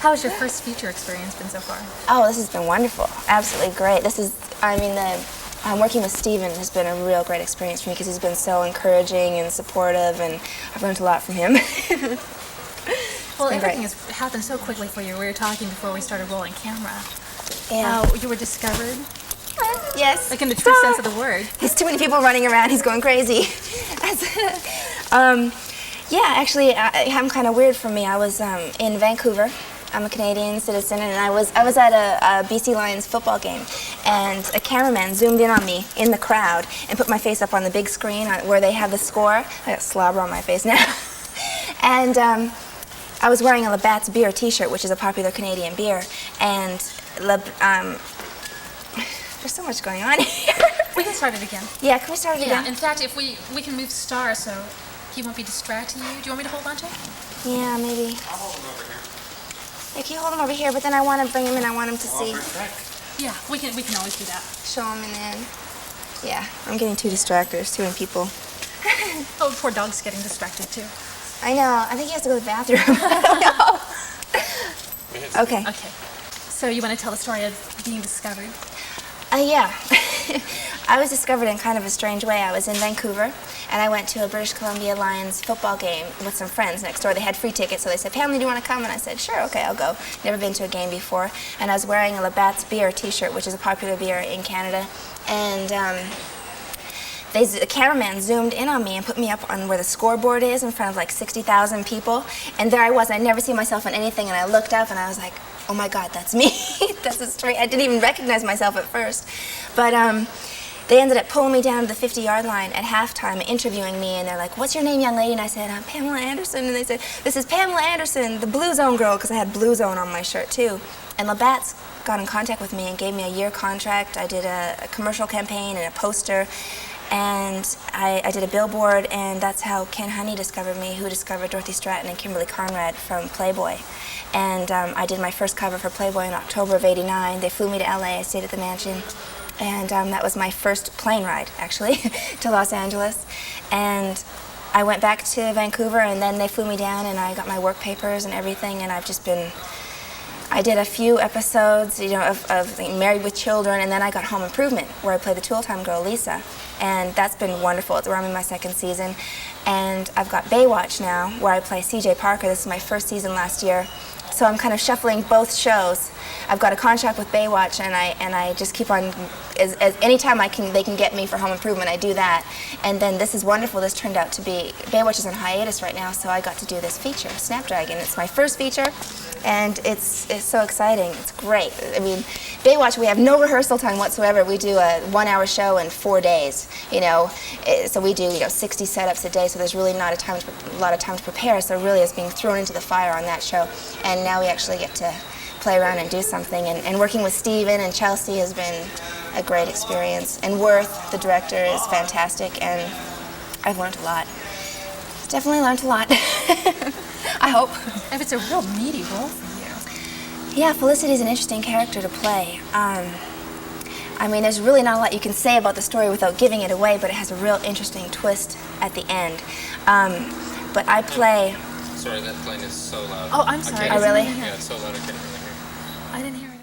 How has your first feature experience been so far? Oh, this has been wonderful. Absolutely great. This is, I mean, working with Steven has been a real great experience for me because he's been so encouraging and supportive, and I've learned a lot from him. Well, everything has happened so quickly for you. We were talking before we started rolling camera. Yeah. How you were discovered? Yes. Like in the true sense of the word. There's too many people running around. He's going crazy. Yeah, actually, I'm kind of weird for me. I was in Vancouver. I'm a Canadian citizen, and I was at a BC Lions football game, and a cameraman zoomed in on me in the crowd and put my face up on the big screen where they have the score. I got slobber on my face now. And I was wearing a Labatt's beer T-shirt, which is a popular Canadian beer, and there's so much going on here. We can start it again. Yeah, can we start it again? Yeah, in fact, if we can move Star so he won't be distracting you. Do you want me to hold on to him? Yeah, maybe. I'll hold him over here. Yeah, can you hold him over here? But then I want to bring him in. I want him to see. Yeah, we can always do that. Show him and then. Yeah, I'm getting too distracted. There's too many people. Oh, poor dog's getting distracted too. I know. I think he has to go to the bathroom. I don't know. Okay. Okay. So you want to tell the story of being discovered? Yeah. I was discovered in kind of a strange way. I was in Vancouver, and I went to a British Columbia Lions football game with some friends next door. They had free tickets, so they said, Pamela, do you want to come? And I said, sure, okay, I'll go. Never been to a game before. And I was wearing a Labatt's beer T-shirt, which is a popular beer in Canada. And the cameraman zoomed in on me and put me up on where the scoreboard is in front of like 60,000 people. And there I was. I'd never seen myself in anything, and I looked up and I was like, oh my God, that's me. That's a straight. I didn't even recognize myself at first. But they ended up pulling me down to the 50-yard line at halftime, interviewing me, and they're like, what's your name, young lady? And I said, I'm Pamela Anderson. And they said, this is Pamela Anderson, the Blue Zone girl, because I had Blue Zone on my shirt too. And Labatt's got in contact with me and gave me a year contract. I did a commercial campaign and a poster, and I did a billboard, and that's how Ken Honey discovered me, who discovered Dorothy Stratton and Kimberly Conrad from Playboy. And I did my first cover for Playboy in October of '89. They flew me to LA. I stayed at the mansion. And that was my first plane ride, actually, to Los Angeles. And I went back to Vancouver, and then they flew me down, and I got my work papers and everything, and I've just been... I did a few episodes, you know, of Married with Children, and then I got Home Improvement, where I played the Tool-Time girl, Lisa. And that's been wonderful. We're on my second season. And I've got Baywatch now, where I play C.J. Parker. This is my first season last year. So I'm kind of shuffling both shows. I've got a contract with Baywatch, and I just keep on, anytime they can get me for Home Improvement, I do that. And then this is wonderful. This turned out to be, Baywatch is on hiatus right now, so I got to do this feature, Snapdragon. It's my first feature, and it's so exciting. It's great. I mean, Baywatch, we have no rehearsal time whatsoever. We do a 1-hour show in 4 days, you know. So we do, 60 setups a day, so there's really not a lot of time to prepare, so really it's being thrown into the fire on that show. And now we actually get to play around and do something. And working with Steven and Chelsea has been a great experience. And Worth, the director, is fantastic, and I've learned a lot. Definitely learned a lot. I hope. If it's a real meaty role for you. Yeah, Felicity's an interesting character to play. I mean, there's really not a lot you can say about the story without giving it away, but it has a real interesting twist at the end. But I play... Sorry, that plane is so loud. Oh, I'm sorry. Oh, really? Yeah, it's so loud I can't really hear. I didn't hear it.